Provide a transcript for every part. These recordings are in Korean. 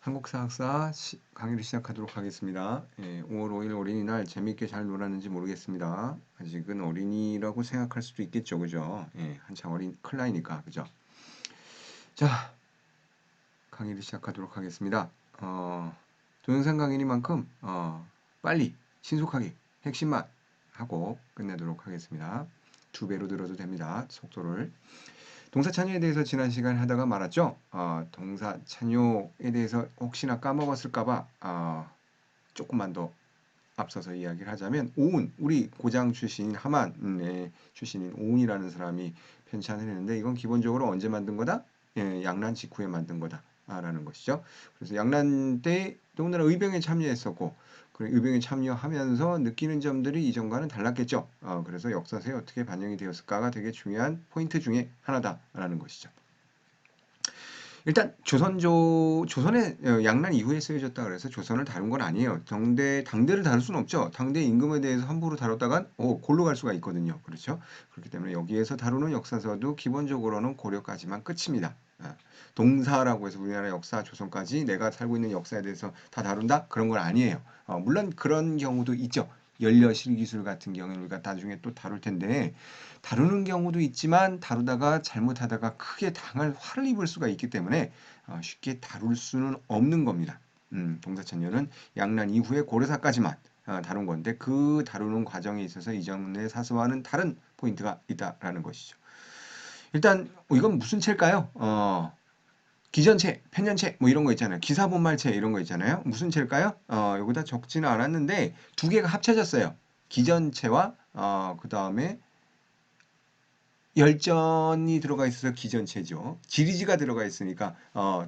한국사학사 강의를 시작하도록 하겠습니다. 5월 5일 어린이날 재밌게 잘 놀았는지 모르겠습니다. 아직은 어린이라고 생각할 수도 있겠죠, 그죠? 한창 클 나이니까, 그죠? 자, 강의를 시작하도록 하겠습니다. 동영상 강의니만큼 빨리 신속하게 핵심만 하고 끝내도록 하겠습니다. 2배로 들어도 됩니다. 속도를. 동사 찬요에 대해서 지난 시간에 하다가 말았죠. 동사 찬요에 대해서 혹시나 까먹었을까봐 조금만 더 앞서서 이야기를 하자면 오운, 우리 고장 출신인 하만의 출신인 오운이라는 사람이 편찬을 했는데 이건 기본적으로 언제 만든 거다? 양난 직후에 만든 거다 라는 것이죠. 그래서 양난 때 더군다나 의병에 참여했었고 의병에 참여하면서 느끼는 점들이 이전과는 달랐겠죠. 그래서 역사서에 어떻게 반영이 되었을까가 되게 중요한 포인트 중에 하나다라는 것이죠. 일단 조선의 양난 이후에 쓰여졌다 그래서 조선을 다룬 건 아니에요. 당대를 다룰 수는 없죠. 당대 임금에 대해서 함부로 다뤘다간 골로 갈 수가 있거든요. 그렇죠? 그렇기 때문에 여기에서 다루는 역사서도 기본적으로는 고려까지만 끝입니다. 동사라고 해서 우리나라 역사 조선까지 내가 살고 있는 역사에 대해서 다 다룬다? 그런 건 아니에요. 물론 그런 경우도 있죠. 연려실기술 같은 경우는 우리가 나중에 또 다룰 텐데 다루는 경우도 있지만 다루다가 잘못하다가 크게 당할 화를 입을 수가 있기 때문에 쉽게 다룰 수는 없는 겁니다. 동사천녀는 양난 이후에 고려사까지만 다룬 건데 그 다루는 과정에 있어서 이전의 사서와는 다른 포인트가 있다라는 것이죠. 일단 이건 무슨 채일까요? 기전체, 편년체 뭐 이런 거 있잖아요. 기사본말체 이런 거 있잖아요. 무슨 체일까요? 여기다 적지는 않았는데 두 개가 합쳐졌어요. 기전체와 그 다음에 열전이 들어가 있어서 기전체죠. 지리지가 들어가 있으니까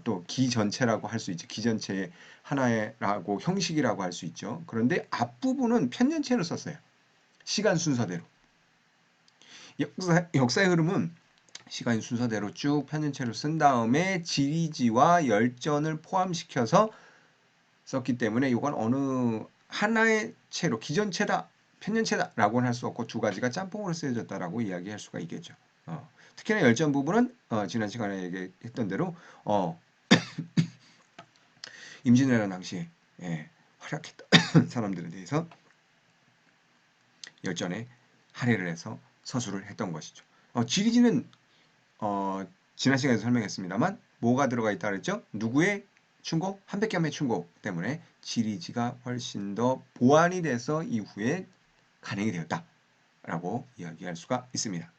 또 기전체라고 할 수 있죠. 기전체의 하나라고 형식이라고 할 수 있죠. 그런데 앞부분은 편년체를 썼어요. 시간 순서대로. 역사의 흐름은 시간 순서대로 쭉 편년체로 쓴 다음에 지리지와 열전을 포함시켜서 썼기 때문에 이건 어느 하나의 체로 기전체다, 편년체다라고는 할 수 없고 두 가지가 짬뽕으로 쓰여졌다라고 이야기할 수가 있겠죠. 특히나 열전 부분은 지난 시간에 얘기했던 대로 임진왜란 당시에 활약했던 사람들에 대해서 열전에 할애를 해서 서술을 했던 것이죠. 지리지는 지난 시간에도 설명했습니다만 뭐가 들어가 있다 그랬죠? 누구의 충고? 한백겸의 충고 때문에 지리지가 훨씬 더 보완이 돼서 이후에 간행이 되었다라고 이야기할 수가 있습니다.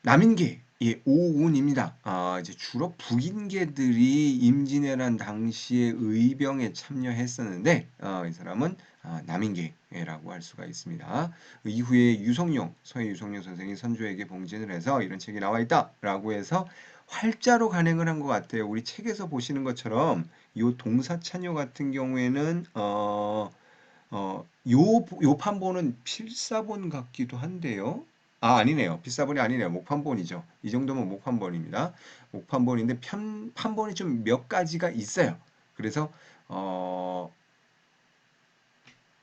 남인계, 오운입니다. 이제 주로 북인계들이 임진왜란 당시에 의병에 참여했었는데 이 사람은 남인계라고 할 수가 있습니다. 이후에 서해 유성룡 선생이 선조에게 봉진을 해서 이런 책이 나와 있다라고 해서 활자로 간행을 한 것 같아요. 우리 책에서 보시는 것처럼 이 동사찬요 같은 경우에는 요 판본은 필사본 같기도 한데요. 아니네요. 필사본이 아니네요. 목판본이죠. 이 정도면 목판본입니다. 목판본인데 판본이 좀 몇 가지가 있어요. 그래서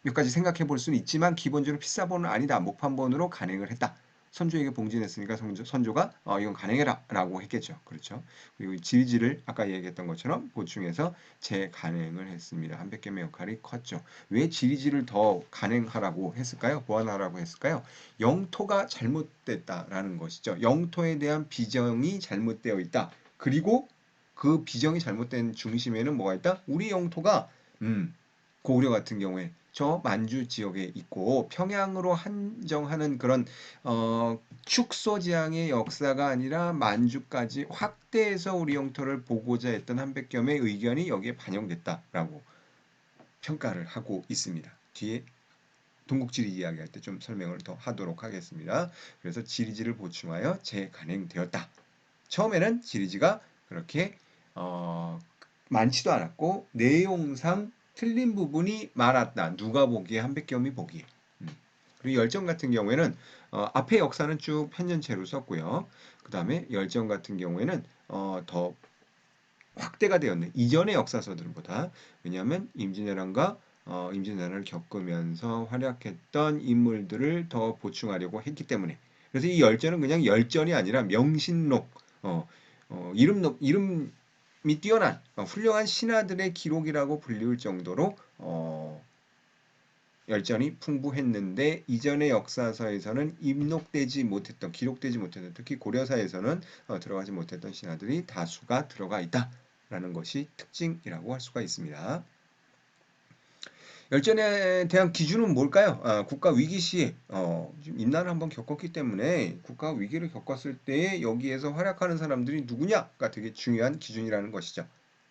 몇 가지 생각해 볼 수는 있지만 기본적으로 필사본은 아니다. 목판본으로 간행을 했다. 선조에게 봉진했으니까 선조가 이건 간행해라 라고 했겠죠. 그렇죠. 그리고 지리지를 아까 얘기했던 것처럼 보충해서 재간행을 했습니다. 한백겸의 역할이 컸죠. 왜 지리지를 더 간행하라고 했을까요? 보완하라고 했을까요? 영토가 잘못됐다라는 것이죠. 영토에 대한 비정이 잘못되어 있다. 그리고 그 비정이 잘못된 중심에는 뭐가 있다? 우리 영토가 고구려 같은 경우에 저 만주 지역에 있고 평양으로 한정하는 그런 축소지향의 역사가 아니라 만주까지 확대해서 우리 영토를 보고자 했던 한백겸의 의견이 여기에 반영됐다라고 평가를 하고 있습니다. 뒤에 동국지리 이야기할 때 좀 설명을 더 하도록 하겠습니다. 그래서 지리지를 보충하여 재간행되었다. 처음에는 지리지가 그렇게 많지도 않았고 내용상 틀린 부분이 많았다. 누가 보기에 한백겸이 보기에. 그리고 열전 같은 경우에는 앞에 역사는 쭉 편년체로 썼고요. 그 다음에 열전 같은 경우에는 더 확대가 되었네. 이전의 역사서들보다. 왜냐하면 임진왜란을 겪으면서 활약했던 인물들을 더 보충하려고 했기 때문에. 그래서 이 열전은 그냥 열전이 아니라 명신록, 이름 및 뛰어난 훌륭한 신하들의 기록이라고 불리울 정도로 열전이 풍부했는데 이전의 역사서에서는 입록되지 못했던 기록되지 못했던 특히 고려사에서는 들어가지 못했던 신하들이 다수가 들어가 있다라는 것이 특징이라고 할 수가 있습니다. 열전에 대한 기준은 뭘까요? 국가 위기 시에 임난을 한번 겪었기 때문에 국가 위기를 겪었을 때 여기에서 활약하는 사람들이 누구냐가 되게 중요한 기준이라는 것이죠.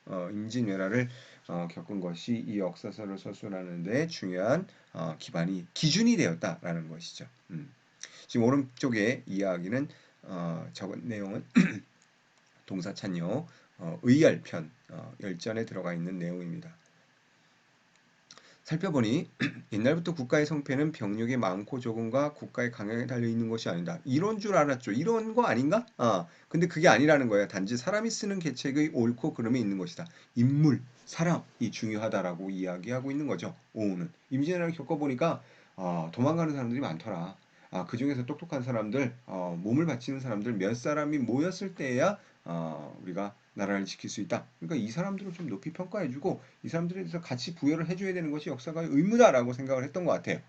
임진왜란을 겪은 것이 이 역사서를 서술하는데 중요한 기준이 되었다라는 것이죠. 지금 오른쪽에 이야기는 적은 내용은 동사찬요 의열편 열전에 들어가 있는 내용입니다. 살펴보니 옛날부터 국가의 성패는 병력의 많고 적음과 국가의 강약에 달려있는 것이 아니다. 이런 줄 알았죠. 이런 거 아닌가? 근데 그게 아니라는 거예요. 단지 사람이 쓰는 계책의 옳고 그름에 있는 것이다. 인물, 사람이 중요하다라고 이야기하고 있는 거죠. 오우는. 임진왜란을 겪어보니까 도망가는 사람들이 많더라. 그 중에서 똑똑한 사람들, 몸을 바치는 사람들 몇 사람이 모였을 때야 우리가 나라를 지킬 수 있다. 그러니까 이 사람들을 좀 높이 평가해주고 이 사람들에 대해서 같이 부여를 해줘야 되는 것이 역사가의 의무다라고 생각을 했던 것 같아요.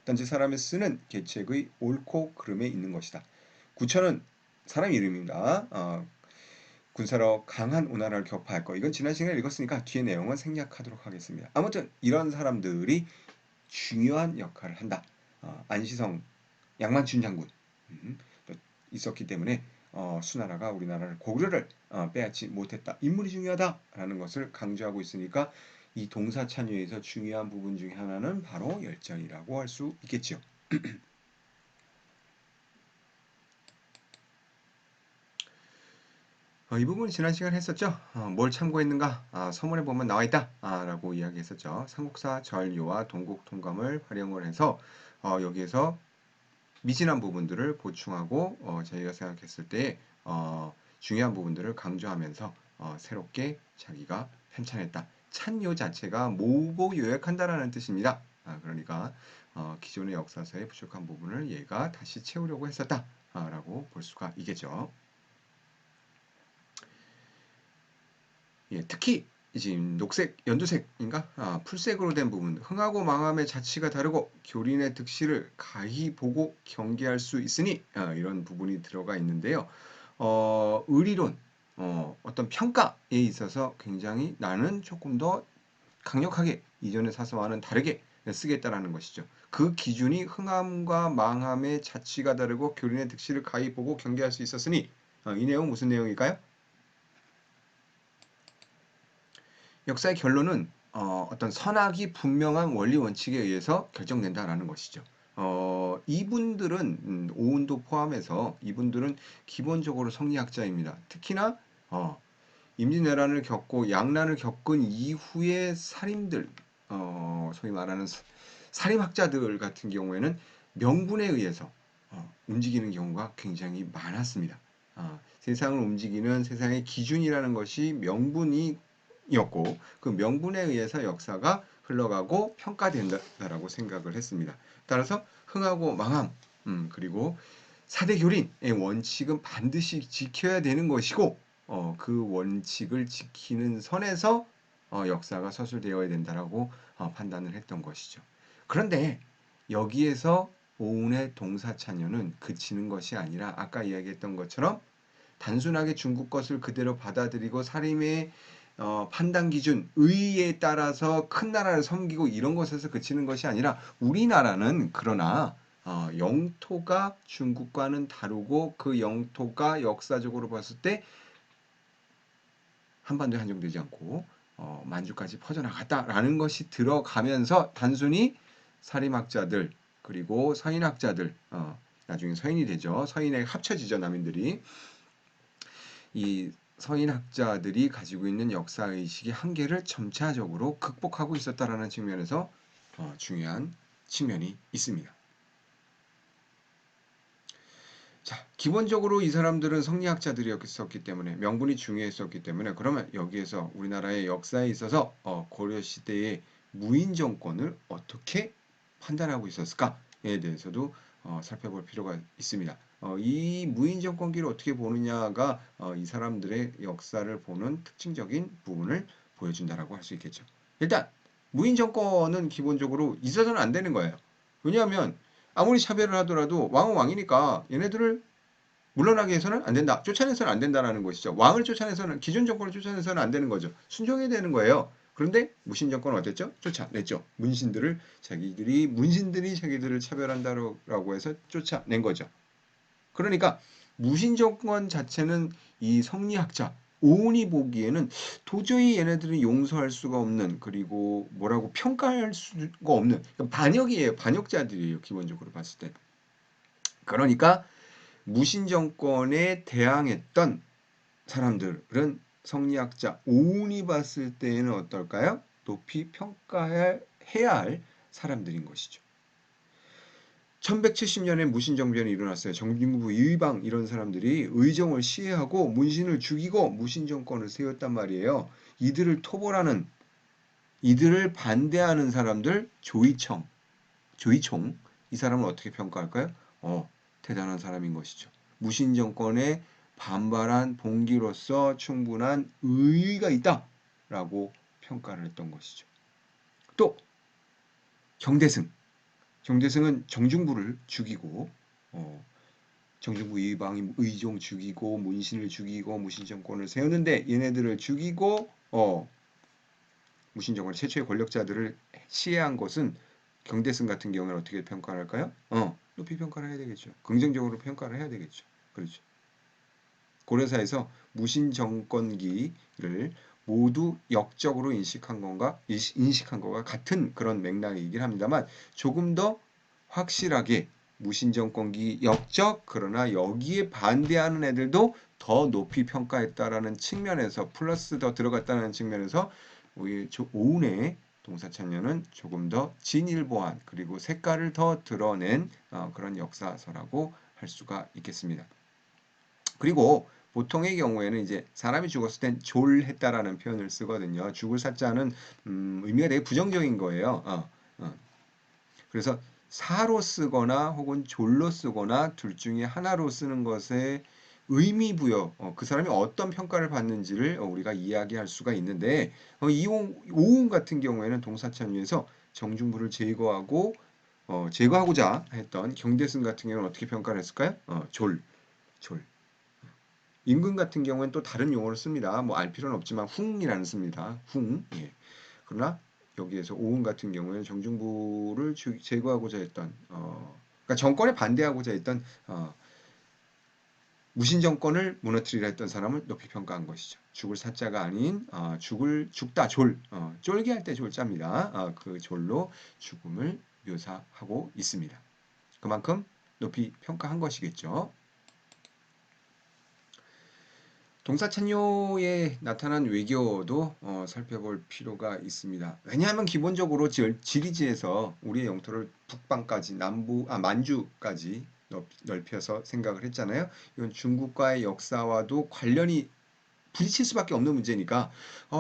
단지 사람이 쓰는 계책의 옳고 그름에 있는 것이다. 구천은 사람 이름입니다. 군사로 강한 오나라를 격파할 거. 이건 지난 시간에 읽었으니까 뒤에 내용은 생략하도록 하겠습니다. 아무튼 이런 사람들이 중요한 역할을 한다. 안시성 양만춘 장군 있었기 때문에 수나라가 우리나라를 고구려를 빼앗지 못했다. 인물이 중요하다라는 것을 강조하고 있으니까 이 동사찬유에서 중요한 부분 중에 하나는 바로 열전이라고 할 수 있겠죠. 이 부분 지난 시간에 했었죠. 뭘 참고했는가? 서문에 보면 나와 있다 라고 이야기했었죠. 삼국사 전요와 동국통감을 활용을 해서 여기에서 미진한 부분들을 보충하고 저희가 생각했을 때 중요한 부분들을 강조하면서 새롭게 자기가 편찬했다. 찬요 자체가 모으고 요약한다라는 뜻입니다. 그러니까 기존의 역사서의 부족한 부분을 얘가 다시 채우려고 했었다라고 볼 수가 있겠죠. 예, 특히 지금 녹색, 연두색인가? 풀색으로 된 부분, 흥하고 망함의 자취가 다르고 교린의 득실을 가히 보고 경계할 수 있으니 이런 부분이 들어가 있는데요. 의리론, 어떤 평가에 있어서 굉장히 나는 조금 더 강력하게 이전의 사서와는 다르게 쓰겠다라는 것이죠. 그 기준이 흥함과 망함의 자취가 다르고 교린의 득실을 가히 보고 경계할 수 있었으니 이 내용 무슨 내용일까요? 역사의 결론은 어떤 선악이 분명한 원리 원칙에 의해서 결정된다라는 것이죠. 이분들은 오운도 포함해서 이분들은 기본적으로 성리학자입니다. 특히나 임진왜란을 겪고 양란을 겪은 이후의 살인들, 소위 말하는 살인학자들 같은 경우에는 명분에 의해서 움직이는 경우가 굉장히 많았습니다. 세상을 움직이는 세상의 기준이라는 것이 명분이었고 그 명분에 의해서 역사가 흘러가고 평가된다라고 생각을 했습니다. 따라서 흥하고 망함 그리고 사대교린의 원칙은 반드시 지켜야 되는 것이고 그 원칙을 지키는 선에서 역사가 서술되어야 된다라고 판단을 했던 것이죠. 그런데 여기에서 오운의 동사찬요는 그치는 것이 아니라 아까 이야기했던 것처럼 단순하게 중국 것을 그대로 받아들이고 살림의 판단 기준, 의에 따라서 큰 나라를 섬기고 이런 것에서 그치는 것이 아니라 우리나라는 그러나 영토가 중국과는 다르고 그 영토가 역사적으로 봤을 때 한반도에 한정되지 않고 만주까지 퍼져나갔다라는 것이 들어가면서 단순히 사림학자들 그리고 서인학자들 나중에 서인이 되죠. 서인에 합쳐지죠. 남인들이. 이 서인학자들이 가지고 있는 역사의식의 한계를 점차적으로 극복하고 있었다라는 측면에서 중요한 측면이 있습니다. 자, 기본적으로 이 사람들은 성리학자들이었기 때문에 명분이 중요했었기 때문에 그러면 여기에서 우리나라의 역사에 있어서 고려 시대의 무인 정권을 어떻게 판단하고 있었을까에 대해서도 살펴볼 필요가 있습니다. 이 무인 정권기를 어떻게 보느냐가 이 사람들의 역사를 보는 특징적인 부분을 보여준다라고 할 수 있겠죠. 일단 무인 정권은 기본적으로 있어서는 안 되는 거예요. 왜냐하면 아무리 차별을 하더라도 왕은 왕이니까 얘네들을 물러나게 해서는 안 된다. 쫓아내서는 안 된다라는 것이죠. 왕을 쫓아내서는 기존 정권을 쫓아내서는 안 되는 거죠. 순종해야 되는 거예요. 그런데 무신 정권은 어땠죠? 쫓아냈죠. 문신들이 자기들을 차별한다라고 해서 쫓아낸 거죠. 그러니까 무신 정권 자체는 이 성리학자 오온이 보기에는 도저히 얘네들은 용서할 수가 없는, 그리고 뭐라고 평가할 수가 없는 반역이에요. 반역자들이에요. 기본적으로 봤을 때. 그러니까 무신 정권에 대항했던 사람들은 성리학자 오온이 봤을 때에는 어떨까요? 높이 평가해야 할 사람들인 것이죠. 1170년에 무신정변이 일어났어요. 정중부 이의방 이런 사람들이 의정을 시해하고 문신을 죽이고 무신정권을 세웠단 말이에요. 이들을 토벌하는, 이들을 반대하는 사람들 조이총 이 사람은 어떻게 평가할까요? 대단한 사람인 것이죠. 무신정권에 반발한 동기로서 충분한 의의가 있다라고 평가를 했던 것이죠. 또 정대승은 정중부를 죽이고 정중부 이방인 의종 죽이고 문신을 죽이고 무신정권을 세우는데 얘네들을 죽이고 무신정권 최초의 권력자들을 시해한 것은 경대승 같은 경우는 어떻게 평가를 할까요? 높이 평가를 해야 되겠죠. 긍정적으로 평가를 해야 되겠죠. 그렇죠. 고려사에서 무신정권기를 모두 역적으로 인식한 거가 같은 그런 맥락이긴 합니다만 조금 더 확실하게 무신정권기 역적, 그러나 여기에 반대하는 애들도 더 높이 평가했다라는 측면에서 플러스 더 들어갔다는 측면에서 우리 오운의 동사천년은 조금 더 진일보한 그리고 색깔을 더 드러낸 그런 역사서라고 할 수가 있겠습니다. 그리고 보통의 경우에는 이제 사람이 죽었을 땐 졸했다라는 표현을 쓰거든요. 죽을 사자는 의미가 되게 부정적인 거예요. 그래서 사로 쓰거나 혹은 졸로 쓰거나 둘 중에 하나로 쓰는 것에 의미 부여, 그 사람이 어떤 평가를 받는지를 우리가 이야기할 수가 있는데 오운 같은 경우에는 동사천유에서 정중부를 제거하고자 했던 경대승 같은 경우는 어떻게 평가를 했을까요? 졸. 임금 같은 경우에는 또 다른 용어를 씁니다. 뭐 알 필요는 없지만 흉이라는 씁니다. 흉. 예. 그러나 여기에서 오은 같은 경우에는 정중부를 제거하고자 했던 그러니까 정권에 반대하고자 했던 무신 정권을 무너뜨리려 했던 사람을 높이 평가한 것이죠. 죽을 사자가 아닌 죽다 쫄게 할 때 졸자입니다. 그 졸로 죽음을 묘사하고 있습니다. 그만큼 높이 평가한 것이겠죠. 동사천요에 나타난 외교도 살펴볼 필요가 있습니다. 왜냐하면 기본적으로 지리지에서 우리의 영토를 북방까지 만주까지 넓혀서 생각을 했잖아요. 이건 중국과의 역사와도 관련이 부딪힐 수밖에 없는 문제니까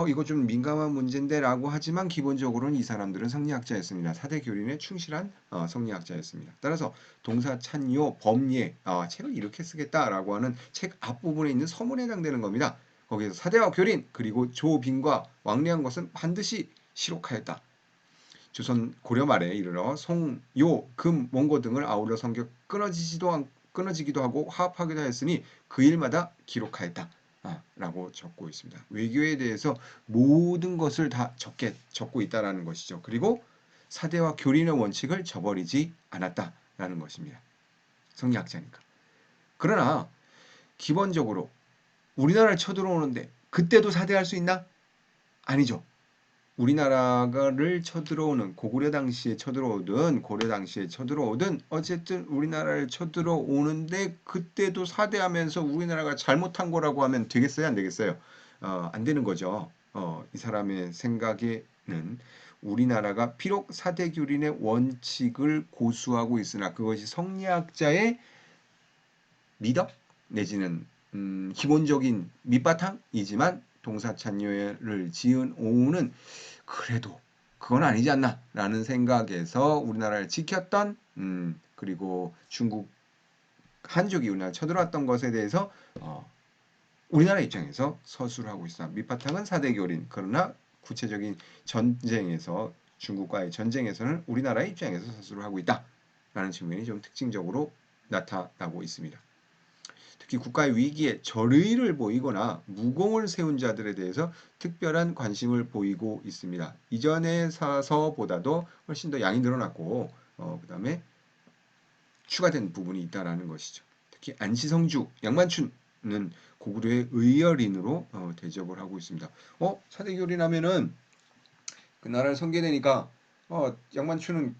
이거 좀 민감한 문제인데 라고 하지만 기본적으로는 이 사람들은 성리학자였습니다. 사대 교린에 충실한 성리학자였습니다. 따라서 동사찬요 범예 책을 이렇게 쓰겠다라고 하는 책 앞부분에 있는 서문에 해당되는 겁니다. 거기에서 사대와 교린 그리고 조빈과 왕래한 것은 반드시 시록하였다. 조선 고려 말에 이르러 송, 요, 금, 원고 등을 아울러 성격 끊어지기도 하고 화합하기도 하였으니 그 일마다 기록하였다. 라고 적고 있습니다. 외교에 대해서 모든 것을 다 적고 있다라는 것이죠. 그리고 사대와 교린의 원칙을 저버리지 않았다라는 것입니다. 성리학자니까. 그러나 기본적으로 우리나라를 쳐들어오는데 그때도 사대할 수 있나? 아니죠. 우리나라를 쳐들어오는 고구려 당시에 쳐들어오든 고려 당시에 쳐들어오든 어쨌든 우리나라를 쳐들어오는데 그때도 사대하면서 우리나라가 잘못한 거라고 하면 되겠어요? 안 되겠어요? 안 되는 거죠. 이 사람의 생각에는 우리나라가 비록 사대교린의 원칙을 고수하고 있으나 그것이 성리학자의 미덕 내지는 기본적인 밑바탕이지만 동사찬요를 지은 오우는 그래도 그건 아니지 않나 라는 생각에서 우리나라를 지켰던 그리고 중국과 한족이 우리나라 쳐들어왔던 것에 대해서 우리나라 입장에서 서술을 하고 있습니다. 밑바탕은 사대교린. 그러나 구체적인 전쟁에서 중국과의 전쟁에서는 우리나라의 입장에서 서술을 하고 있다라는 측면이 좀 특징적으로 나타나고 있습니다. 특히 국가의 위기에 절의를 보이거나 무공을 세운 자들에 대해서 특별한 관심을 보이고 있습니다. 이전의 사서보다도 훨씬 더 양이 늘어났고 그 다음에 추가된 부분이 있다라는 것이죠. 특히 안시성주, 양만춘은 고구려의 의열인으로 대접을 하고 있습니다. 사대교린 하면은 그 나라를 섬기되니까 양만춘은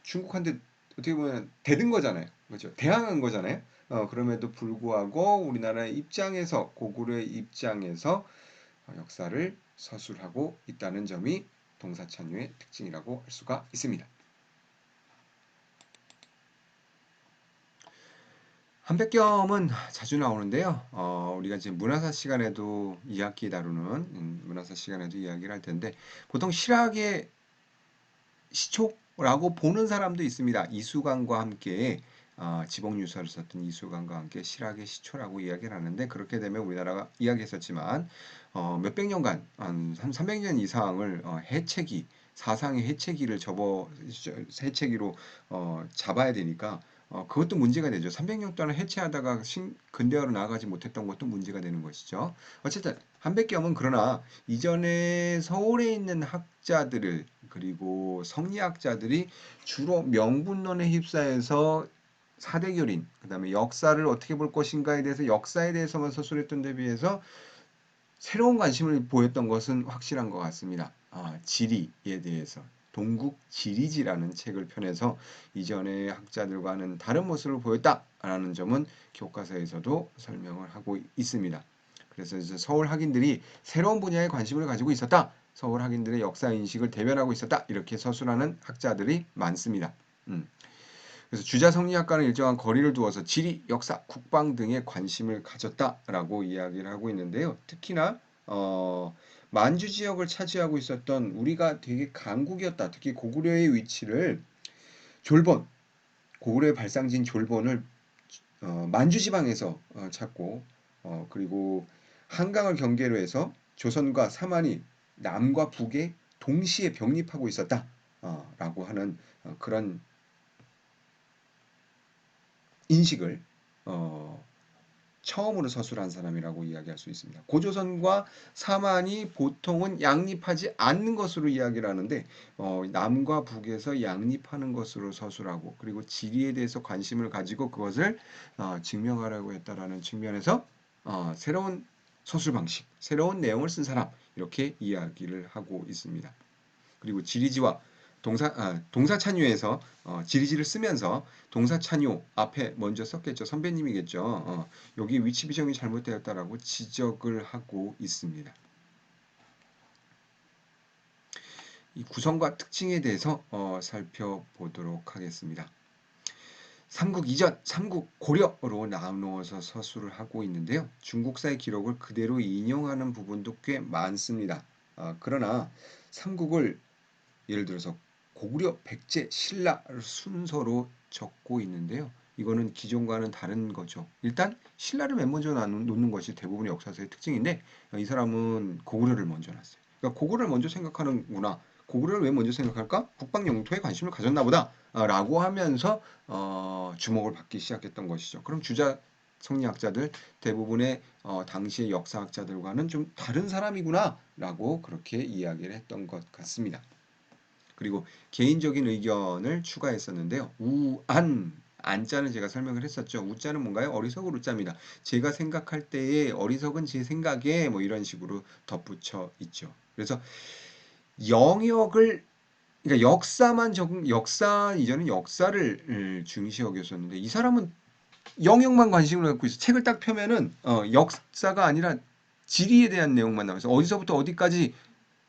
중국한테 어떻게 보면 대든 거잖아요. 그렇죠? 대항한 거잖아요. 그럼에도 불구하고 우리나라의 입장에서 고구려의 입장에서 역사를 서술하고 있다는 점이 동사천유의 특징이라고 할 수가 있습니다. 한백겸은 자주 나오는데요. 우리가 지금 문화사 시간에도 2학기 다루는 문화사 시간에도 이야기를 할 텐데 보통 실학의 시초라고 보는 사람도 있습니다. 이수강과 함께 지복유사를 썼던 이수강과 함께 실학의 시초라고 이야기를 하는데 그렇게 되면 우리나라가 이야기했었지만 몇백 년간 한 300년 이상을 해체기 사상의 해체기를 해체기로 잡아야 되니까 그것도 문제가 되죠. 300년 동안 해체하다가 근대화로 나아가지 못했던 것도 문제가 되는 것이죠. 어쨌든 한백겸은 그러나 이전에 서울에 있는 학자들을 그리고 성리학자들이 주로 명분론에 휩싸여서 사대결인, 그 다음에 역사를 어떻게 볼 것인가에 대해서 역사에 대해서만 서술했던 데 비해서 새로운 관심을 보였던 것은 확실한 것 같습니다. 지리에 대해서. 동국 지리지라는 책을 펴내서 이전의 학자들과는 다른 모습을 보였다라는 점은 교과서에서도 설명을 하고 있습니다. 그래서 이제 서울 학인들이 새로운 분야에 관심을 가지고 있었다. 서울 학인들의 역사 인식을 대변하고 있었다. 이렇게 서술하는 학자들이 많습니다. 그래서 주자성리학과는 일정한 거리를 두어서 지리, 역사, 국방 등에 관심을 가졌다라고 이야기를 하고 있는데요. 특히나 만주 지역을 차지하고 있었던 우리가 되게 강국이었다. 특히 고구려의 위치를 졸본, 고구려의 발상지인 졸본을 만주 지방에서 찾고 그리고 한강을 경계로 해서 조선과 사만이 남과 북에 동시에 병립하고 있었다라고 하는 그런 인식을 처음으로 서술한 사람이라고 이야기할 수 있습니다. 고조선과 사만이 보통은 양립하지 않는 것으로 이야기를 하는데 남과 북에서 양립하는 것으로 서술하고 그리고 지리에 대해서 관심을 가지고 그것을 증명하려고 했다라는 측면에서 새로운 서술 방식, 새로운 내용을 쓴 사람 이렇게 이야기를 하고 있습니다. 그리고 지리지와 동사찬유에서 지리지를 쓰면서 동사찬유 앞에 먼저 썼겠죠. 선배님이겠죠. 여기 위치 비정이 잘못되었다라고 지적을 하고 있습니다. 이 구성과 특징에 대해서 살펴보도록 하겠습니다. 삼국 이전, 삼국 고려로 나누어서 서술을 하고 있는데요. 중국사의 기록을 그대로 인용하는 부분도 꽤 많습니다. 그러나 삼국을 예를 들어서 고구려, 백제, 신라 순서로 적고 있는데요. 이거는 기존과는 다른 거죠. 일단 신라를 맨 먼저 놓는 것이 대부분의 역사서의 특징인데 이 사람은 고구려를 먼저 놨어요. 그러니까 고구려를 먼저 생각하는구나. 고구려를 왜 먼저 생각할까? 국방 영토에 관심을 가졌나 보다 라고 하면서 주목을 받기 시작했던 것이죠. 그럼 주자 성리학자들 대부분의 당시의 역사학자들과는 좀 다른 사람이구나 라고 그렇게 이야기를 했던 것 같습니다. 그리고 개인적인 의견을 추가했었는데요. 우안 안자는 제가 설명을 했었죠. 우자는 뭔가요? 어리석을 우자입니다. 제가 생각할 때에 어리석은 제 생각에 뭐 이런 식으로 덧붙여 있죠. 그래서 영역을 그러니까 역사 이전은 역사를 중시 여겼었는데 이 사람은 영역만 관심을 갖고 있어. 책을 딱 펴면은 역사가 아니라 지리에 대한 내용만 나와서 어디서부터 어디까지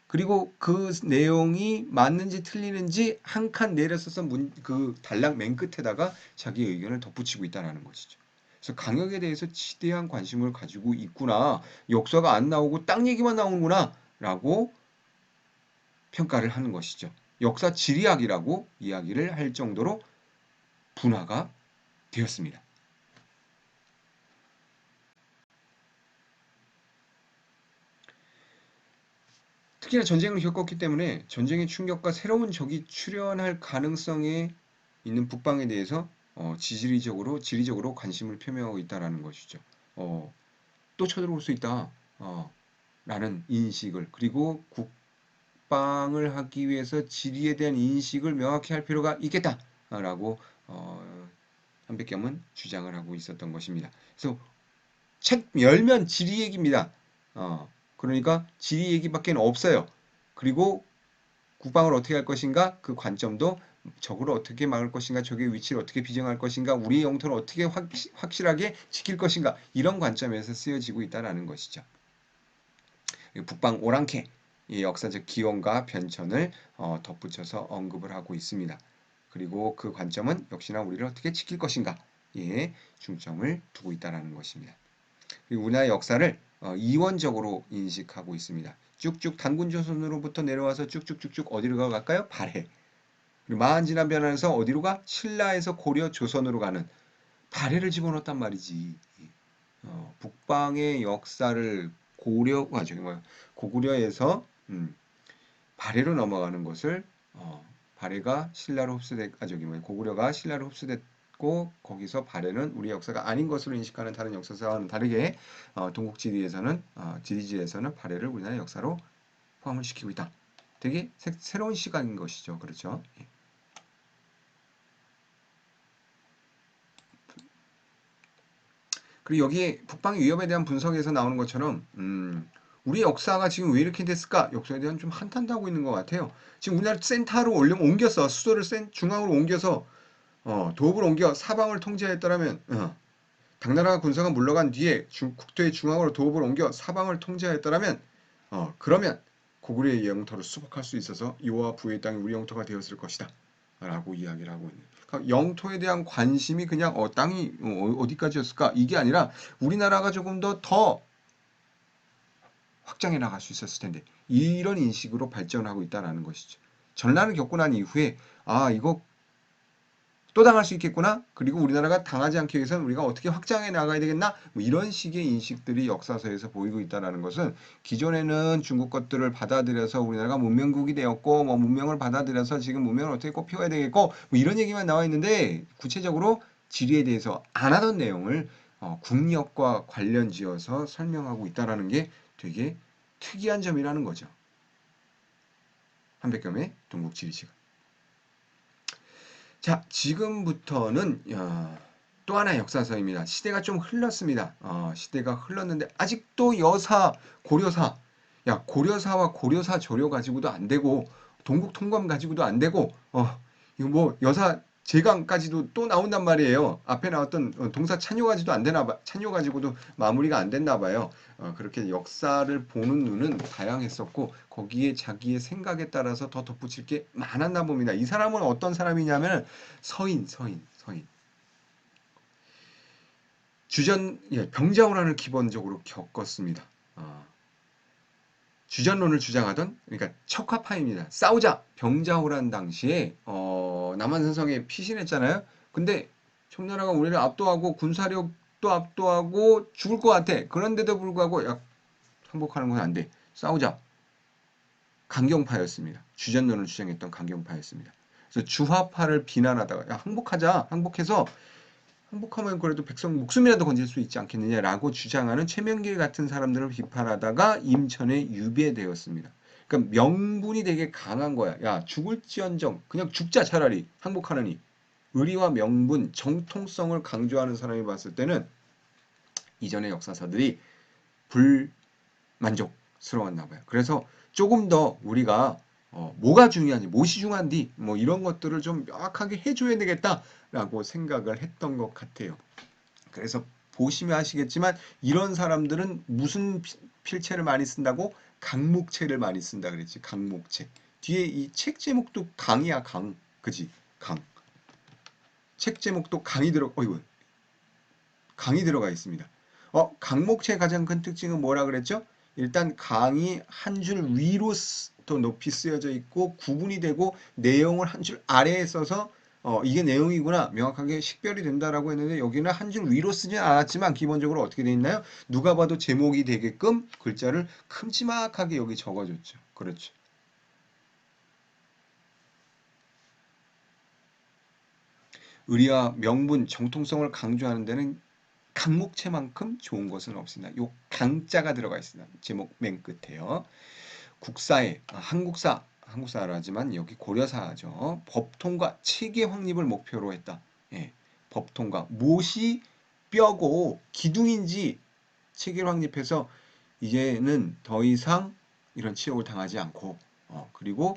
그리고 그 내용이 맞는지 틀리는지 한 칸 내려서서 그 단락 맨 끝에다가 자기 의견을 덧붙이고 있다는 것이죠. 그래서 강역에 대해서 지대한 관심을 가지고 있구나. 역사가 안 나오고 땅 얘기만 나오는구나. 라고 평가를 하는 것이죠. 역사 지리학이라고 이야기를 할 정도로 분화가 되었습니다. 특히나 전쟁을 겪었기 때문에 전쟁의 충격과 새로운 적이 출현할 가능성에 있는 북방에 대해서 지리적으로 관심을 표명하고 있다라는 것이죠. 또 쳐들어올 수 있다. 라는 인식을 그리고 국방을 하기 위해서 지리에 대한 인식을 명확히 할 필요가 있겠다라고 한백겸은 주장을 하고 있었던 것입니다. 그래서 책 열면 지리 얘기입니다. 그러니까 지리 얘기밖에 없어요. 그리고 국방을 어떻게 할 것인가 그 관점도 적으로 어떻게 막을 것인가 적의 위치를 어떻게 비정할 것인가 우리의 영토를 어떻게 확실하게 지킬 것인가 이런 관점에서 쓰여지고 있다는 것이죠. 북방 오랑캐의 역사적 기원과 변천을 덧붙여서 언급을 하고 있습니다. 그리고 그 관점은 역시나 우리를 어떻게 지킬 것인가에 중점을 두고 있다는 것입니다. 그리고 우리나라의 역사를 이원적으로 인식하고 있습니다. 쭉쭉 단군조선으로부터 내려와서 쭉쭉쭉쭉 어디로 갈까요? 발해. 그리고 마한진한 변환에서 어디로 가? 신라에서 고려 조선으로 가는 발해를 집어넣었단 말이지. 북방의 역사를 고구려에서 발해로 넘어가는 것을 발해가 신라로 고구려가 신라로 흡수됐고 거기서 발해는 우리 역사가 아닌 것으로 인식하는 다른 역사사와는 다르게 동국지리에서는 지리지에서는 발해를 우리나라의 역사로 포함을 시키고 있다. 되게 새로운 시각인 것이죠. 그렇죠? 예. 그리고 여기에 북방의 위협에 대한 분석에서 나오는 것처럼 우리 역사가 지금 왜 이렇게 됐을까? 역사에 대한 좀 한탄도 하고 있는 것 같아요. 지금 우리나라 센터로 옮겼어. 수도를 중앙으로 옮겨서 도읍을 옮겨 사방을 통제했더라면 당나라 군사가 물러간 뒤에 국토의 중앙으로 도읍을 옮겨 사방을 통제했더라면 그러면 고구려의 영토를 수복할 수 있어서 이와 부의 땅이 우리 영토가 되었을 것이다. 라고 이야기를 하고 있는. 그러니까 영토에 대한 관심이 그냥 땅이 어디까지였을까? 이게 아니라 우리나라가 조금 더 확장해 나갈 수 있었을 텐데 이런 인식으로 발전하고 있다는 것이죠. 전란을 겪고 난 이후에 이거 또 당할 수 있겠구나. 그리고 우리나라가 당하지 않기 위해서는 우리가 어떻게 확장해 나가야 되겠나? 뭐 이런 식의 인식들이 역사서에서 보이고 있다는 것은 기존에는 중국 것들을 받아들여서 우리나라가 문명국이 되었고 뭐 문명을 받아들여서 지금 문명을 어떻게 꽃피워야 되겠고 뭐 이런 얘기만 나와 있는데 구체적으로 지리에 대해서 안 하던 내용을 국력과 관련지어서 설명하고 있다는 게 되게 특이한 점이라는 거죠. 한백겸의 동국지리시가. 자, 지금부터는 또 하나의 역사서입니다. 시대가 좀 흘렀습니다. 시대가 흘렀는데 아직도 고려사, 고려사와 고려사 조려 가지고도 안 되고 동국 통감 가지고도 안 되고 이거 뭐 여사 제강까지도 또 나온단 말이에요. 앞에 나왔던 동사 찬요 가지도 안 되나 봐. 찬요 가지고도 마무리가 안 됐나 봐요. 그렇게 역사를 보는 눈은 다양했었고 거기에 자기의 생각에 따라서 더 덧붙일 게 많았나 봅니다. 이 사람은 어떤 사람이냐면 서인. 병자호란을 기본적으로 겪었습니다. 주전론을 주장하던 그러니까 척화파입니다. 싸우자 병자호란 당시에 남한산성에 피신했잖아요. 근데 청나라가 우리를 압도하고 군사력도 압도하고 죽을 것 같아. 그런데도 불구하고 항복하는 건 안 돼. 싸우자. 강경파였습니다. 주전론을 주장했던 강경파였습니다. 그래서 주화파를 비난하다가 항복하자. 항복하면 그래도 백성 목숨이라도 건질 수 있지 않겠느냐라고 주장하는 최명길 같은 사람들을 비판하다가 임천에 유배되었습니다. 그러니까 명분이 되게 강한 거야. 야, 죽을지언정 그냥 죽자 차라리 항복하느니. 의리와 명분, 정통성을 강조하는 사람이 봤을 때는 이전의 역사사들이 불만족스러웠나 봐요. 그래서 조금 더 우리가 뭐가 중요한지, 무엇이 중요한지 뭐 이런 것들을 좀 명확하게 해줘야 되겠다라고 생각을 했던 것 같아요. 그래서 보시면 아시겠지만 이런 사람들은 무슨 필체를 많이 쓴다고? 강목체를 많이 쓴다 그랬지. 강목체. 뒤에 이 책 제목도 강이야, 강. 그지? 강. 책 제목도 강이 들어가 있습니다. 강목체의 가장 큰 특징은 뭐라 그랬죠? 일단 강이 한 줄 위로 더 높이 쓰여져 있고 구분이 되고 내용을 한 줄 아래에 써서 이게 내용이구나 명확하게 식별이 된다라고 했는데 여기는 한 줄 위로 쓰진 않았지만 기본적으로 어떻게 돼 있나요? 누가 봐도 제목이 되게끔 글자를 큼지막하게 여기 적어줬죠. 그렇지. 의리와 명분, 정통성을 강조하는 데는 강목체만큼 좋은 것은 없습니다. 요 강자가 들어가 있습니다. 제목 맨 끝에요. 국사에 한국사라지만 여기 고려사죠. 법통과 체계 확립을 목표로 했다. 예, 법통과 무엇이 뼈고 기둥인지 체계를 확립해서 이제는 더 이상 이런 치욕을 당하지 않고 그리고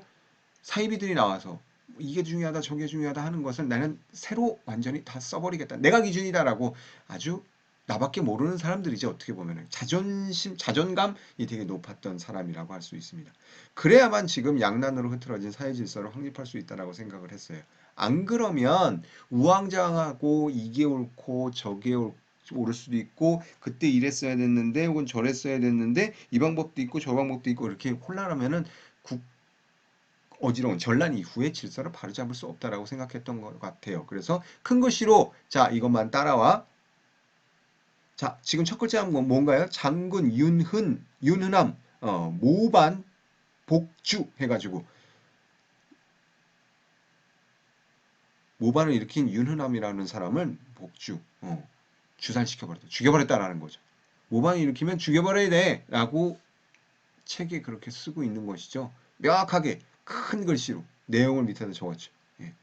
사이비들이 나와서 이게 중요하다 저게 중요하다 하는 것을 나는 새로 완전히 다 써버리겠다. 내가 기준이다라고 아주 나밖에 모르는 사람들이지 어떻게 보면 자존감이 되게 높았던 사람이라고 할 수 있습니다. 그래야만 지금 양난으로 흐트러진 사회 질서를 확립할 수 있다라고 생각을 했어요. 안 그러면 우왕좌왕하고 이게 옳고 저게 옳을 수도 있고 그때 이랬어야 됐는데 혹은 저랬어야 됐는데 이 방법도 있고 저 방법도 있고 이렇게 혼란하면은 어지러운 전란 이후에 질서를 바로잡을 수 없다라고 생각했던 것 같아요. 그래서 큰 글씨로 자 이것만 따라와. 자 지금 첫 글자는 뭔가요? 장군 윤흔함 모반 복주 해가지고 모반을 일으킨 윤흔함이라는 사람을 복주 주살시켜버렸다. 죽여버렸다라는 거죠. 모반을 일으키면 죽여버려야 돼라고 책에 그렇게 쓰고 있는 것이죠. 명확하게 큰 글씨로 내용을 밑에다 적었죠. 예.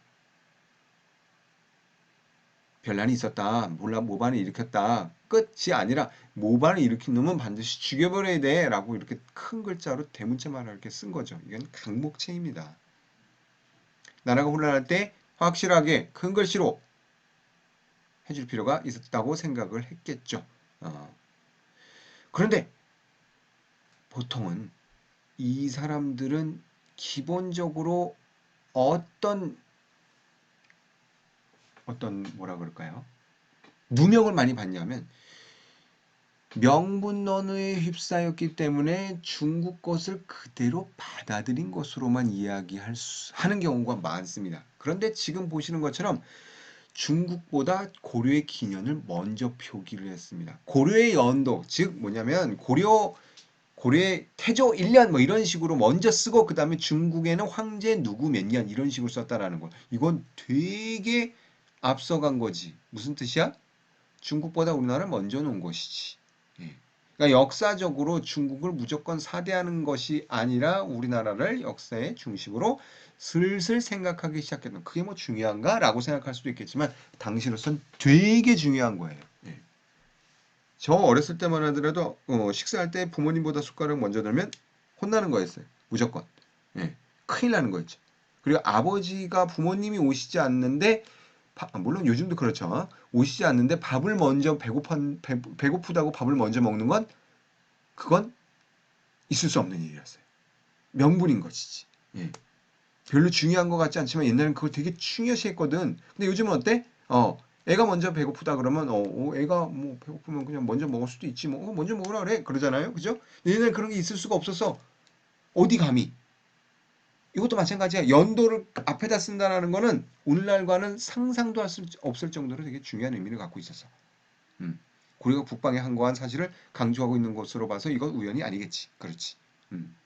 별난이 있었다. 몰라 모반을 일으켰다. 끝이 아니라 모반을 일으킨 놈은 반드시 죽여버려야 돼 라고 이렇게 큰 글자로 대문자말을 이렇게 쓴 거죠. 이건 강목체입니다. 나라가 혼란할 때 확실하게 큰 글씨로 해줄 필요가 있었다고 생각을 했겠죠. 그런데 보통은 이 사람들은 기본적으로 어떤 뭐라 그럴까요? 누명을 많이 받냐면 명분론에 휩싸였기 때문에 중국 것을 그대로 받아들인 것으로만 하는 경우가 많습니다. 그런데 지금 보시는 것처럼 중국보다 고려의 기년을 먼저 표기를 했습니다. 고려의 연도, 즉 뭐냐면 고려의 태조 1년 뭐 이런 식으로 먼저 쓰고 그 다음에 중국에는 황제 누구 몇 년 이런 식으로 썼다라는 거. 이건 되게 앞서간 거지. 무슨 뜻이야? 중국보다 우리나라를 먼저 놓은 것이지. 예. 그러니까 역사적으로 중국을 무조건 사대하는 것이 아니라 우리나라를 역사의 중심으로 슬슬 생각하기 시작했던 그게 뭐 중요한가? 라고 생각할 수도 있겠지만 당시로선 되게 중요한 거예요. 예. 저 어렸을 때만 하더라도 식사할 때 부모님보다 숟가락 먼저 들면 혼나는 거였어요. 무조건. 예. 큰일 나는 거였죠. 그리고 아버지가 부모님이 오시지 않는데 물론 요즘도 그렇죠. 오시지 않는데 밥을 먼저 배고프다고 밥을 먼저 먹는 건 그건 있을 수 없는 일이었어요. 명분인 것이지. 예. 별로 중요한 것 같지 않지만 옛날엔 그걸 되게 중요시했거든. 근데 요즘은 어때? 애가 먼저 배고프다 그러면 애가 뭐 배고프면 그냥 먼저 먹을 수도 있지 뭐 먼저 먹으라 그래 그러잖아요. 그죠? 옛날에 그런 게 있을 수가 없어서 어디 감히 이것도 마찬가지야. 연도를 앞에다 쓴다는 거는 오늘날과는 상상도 할 수 없을 정도로 되게 중요한 의미를 갖고 있었어. 음. 고려가 북방에 항거한 사실을 강조하고 있는 것으로 봐서 이건 우연이 아니겠지. 그렇지. 음.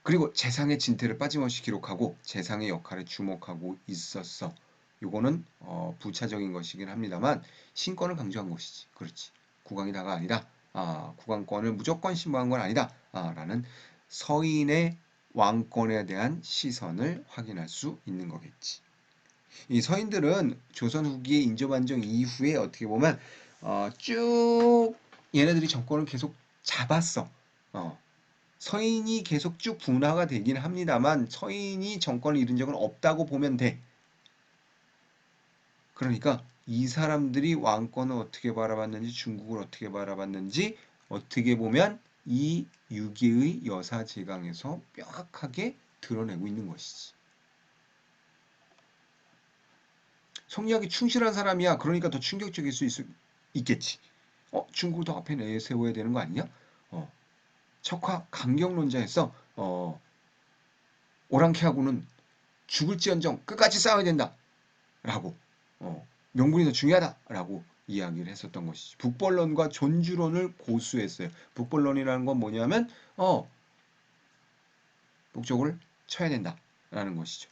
그리고 재상의 진태를 빠짐없이 기록하고 재상의 역할에 주목하고 있었어. 요거는 부차적인 것이긴 합니다만 신권을 강조한 것이지. 그렇지. 국왕이 다가 아니다. 국왕권을 무조건 신봉한 건 아니다. 라는 서인의 왕권에 대한 시선을 확인할 수 있는 거겠지. 이 서인들은 조선 후기의 인조반정 이후에 어떻게 보면 쭉 얘네들이 정권을 계속 잡았어. 서인이 계속 쭉 분화가 되긴 합니다만 서인이 정권을 잃은 적은 없다고 보면 돼. 그러니까 이 사람들이 왕권을 어떻게 바라봤는지 중국을 어떻게 바라봤는지 어떻게 보면 이 유계의 여사제강에서 명확하게 드러내고 있는 것이지. 성리학이 충실한 사람이야. 그러니까 더 충격적일 수 있겠지. 중국을 더 앞에 내세워야 되는 거 아니냐? 척화 강경론자에서 오랑캐하고는 죽을지언정 끝까지 싸워야 된다. 라고 명분이 더 중요하다라고 이야기를 했었던 것이지. 북벌론과 존주론을 고수했어요. 북벌론이라는 건 뭐냐면 목적을 쳐야 된다라는 것이죠.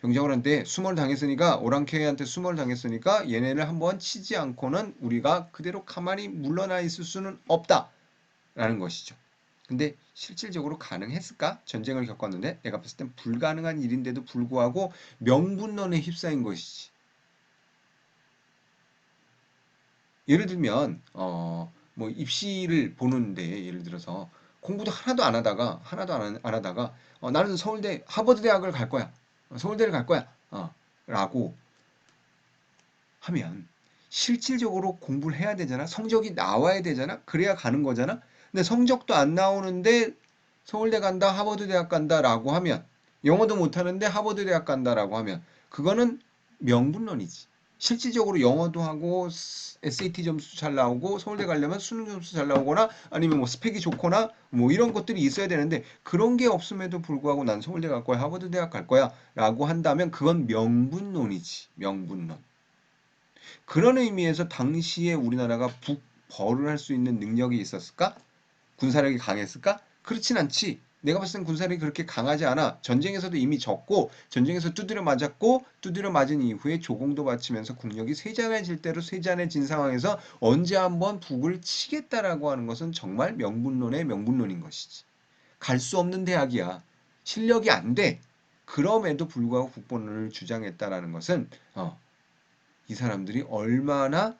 병자호란때 수몰 당했으니까 오랑캐한테 수몰 당했으니까 얘네를 한번 치지 않고는 우리가 그대로 가만히 물러나 있을 수는 없다라는 것이죠. 근데 실질적으로 가능했을까? 전쟁을 겪었는데 내가 봤을 땐 불가능한 일인데도 불구하고 명분론에 휩싸인 것이지. 예를 들면 뭐 입시를 보는데 예를 들어서 공부도 하나도 안 하다가 나는 서울대 하버드 대학을 갈 거야. 서울대를 갈 거야. 라고 하면 실질적으로 공부를 해야 되잖아. 성적이 나와야 되잖아. 그래야 가는 거잖아. 근데 성적도 안 나오는데 서울대 간다, 하버드 대학 간다라고 하면 영어도 못하는데 하버드 대학 간다라고 하면 그거는 명분론이지. 실질적으로 영어도 하고 SAT 점수 잘 나오고 서울대 가려면 수능 점수 잘 나오거나 아니면 뭐 스펙이 좋거나 뭐 이런 것들이 있어야 되는데 그런 게 없음에도 불구하고 난 서울대 갈 거야, 하버드 대학 갈 거야 라고 한다면 그건 명분론이지. 명분론. 그런 의미에서 당시에 우리나라가 북벌을 할 수 있는 능력이 있었을까? 군사력이 강했을까? 그렇진 않지. 내가 봤을 땐 군사력이 그렇게 강하지 않아. 전쟁에서도 이미 졌고 전쟁에서 두드려 맞았고 두드려 맞은 이후에 조공도 바치면서 국력이 쇠잔해질 대로 쇠잔해진 상황에서 언제 한번 북을 치겠다라고 하는 것은 정말 명분론의 명분론인 것이지. 갈 수 없는 대학이야. 실력이 안 돼. 그럼에도 불구하고 국본을 주장했다라는 것은 이 사람들이 얼마나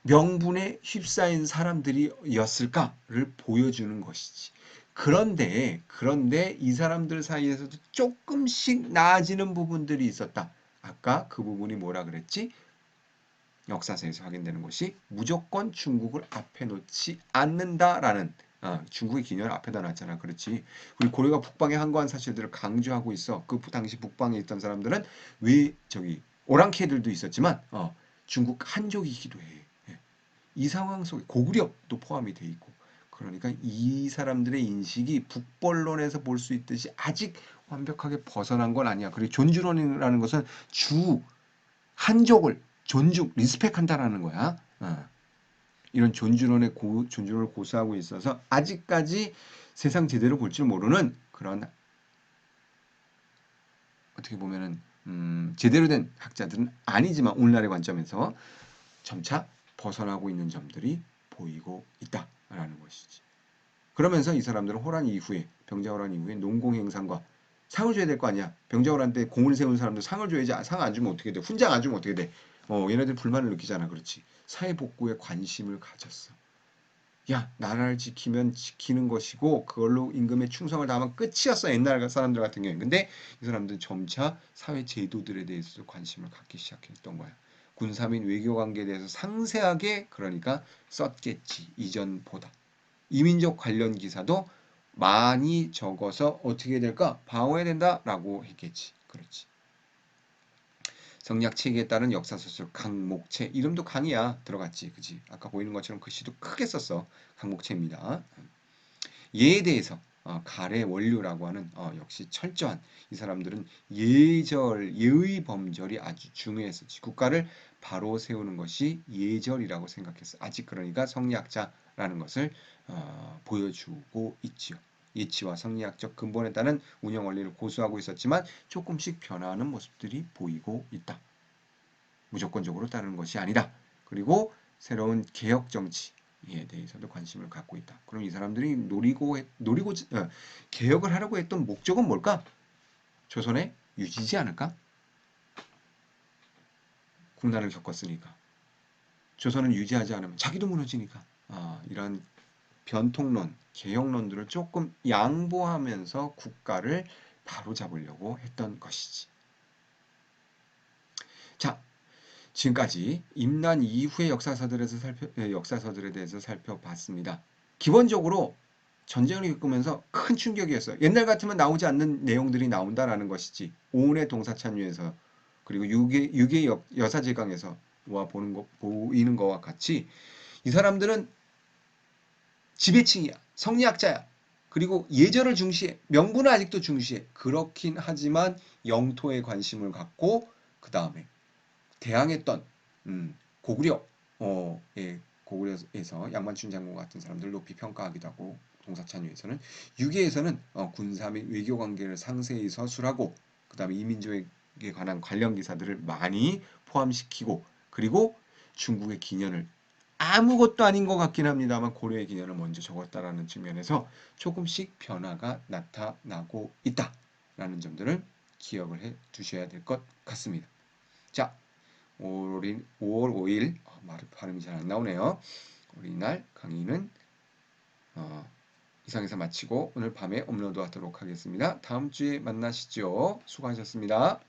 명분에 휩싸인 사람들이었을까를 보여주는 것이지. 그런데 이 사람들 사이에서도 조금씩 나아지는 부분들이 있었다. 아까 그 부분이 뭐라 그랬지? 역사서에서 확인되는 것이 무조건 중국을 앞에 놓지 않는다라는 중국의 기념을 앞에다 놨잖아. 그렇지. 그리고 고려가 북방에 항거한 사실들을 강조하고 있어. 그 당시 북방에 있던 사람들은 왜 저기 오랑캐들도 있었지만 중국 한족이기도 해. 예. 이 상황 속에 고구려도 포함이 돼 있고 그러니까 이 사람들의 인식이 북벌론에서 볼 수 있듯이 아직 완벽하게 벗어난 건 아니야. 그리고 존주론이라는 것은 주 한족을 존중, 리스펙한다라는 거야. 이런 존중을 고수하고 있어서 아직까지 세상 제대로 볼 줄 모르는 그런 어떻게 보면은 제대로 된 학자들은 아니지만 오늘날의 관점에서 점차 벗어나고 있는 점들이 보이고 있다라는 것이지. 그러면서 이 사람들은 호란 이후에 병자호란 이후에 농공행상과 상을 줘야 될 거 아니야. 병자호란 때 공을 세운 사람들 상을 줘야지. 상 안 주면 어떻게 돼? 훈장 안 주면 어떻게 돼? 얘네들 불만을 느끼잖아. 그렇지. 사회복구에 관심을 가졌어. 야, 나라를 지키면 지키는 것이고 그걸로 임금의 충성을 다하면 끝이었어. 옛날 사람들 같은 경우에. 근데 이 사람들은 점차 사회 제도들에 대해서 관심을 갖기 시작했던 거야. 군사민 외교관계에 대해서 상세하게 그러니까 썼겠지. 이전보다. 이민족 관련 기사도 많이 적어서 어떻게 될까? 방어해야 된다라고 했겠지. 그렇지. 성리학 체계에 따른 역사소설 강목체 이름도 강이야 들어갔지. 그지? 아까 보이는 것처럼 글씨도 크게 썼어. 강목체입니다. 예에 대해서 가래 원류라고 하는 역시 철저한 이 사람들은 예의 범절이 아주 중요했었지. 국가를 바로 세우는 것이 예절이라고 생각했어. 아직 그러니까 성리학자라는 것을 보여주고 있지요. 예치와 성리학적 근본에 따른 운영 원리를 고수하고 있었지만 조금씩 변화하는 모습들이 보이고 있다. 무조건적으로 따르는 것이 아니다. 그리고 새로운 개혁 정치에 대해서도 관심을 갖고 있다. 그럼 이 사람들이 개혁을 하려고 했던 목적은 뭘까? 조선에 유지지 않을까? 국난을 겪었으니까. 조선을 유지하지 않으면 자기도 무너지니까. 이런 변통론, 개혁론들을 조금 양보하면서 국가를 바로잡으려고 했던 것이지. 자, 지금까지 임난 이후의 역사서들에 대해서 살펴봤습니다. 기본적으로 전쟁을 겪으면서 큰 충격이었어요. 옛날 같으면 나오지 않는 내용들이 나온다라는 것이지. 오은의 동사천유에서 그리고 육의 여사제강에서 보이는 것과 같이 이 사람들은 지배층이야. 성리학자야. 그리고 예절을 중시해. 명분을 아직도 중시해. 그렇긴 하지만 영토에 관심을 갖고 그 다음에 대항했던 고구려, 고구려에서 양만춘 장군 같은 사람들 높이 평가하기도 하고 동사 찬유에서는. 유기에서는 군사 및 외교 관계를 상세히 서술하고 그 다음에 이민족에 관한 관련 기사들을 많이 포함시키고 그리고 중국의 기년을 아무것도 아닌 것 같긴 합니다만 고려의 기년을 먼저 적었다라는 측면에서 조금씩 변화가 나타나고 있다라는 점들을 기억을 해 두셔야 될 것 같습니다. 자, 5월 5일 발음이 잘 안 나오네요. 어린이날 강의는 이상에서 마치고 오늘 밤에 업로드하도록 하겠습니다. 다음 주에 만나시죠. 수고하셨습니다.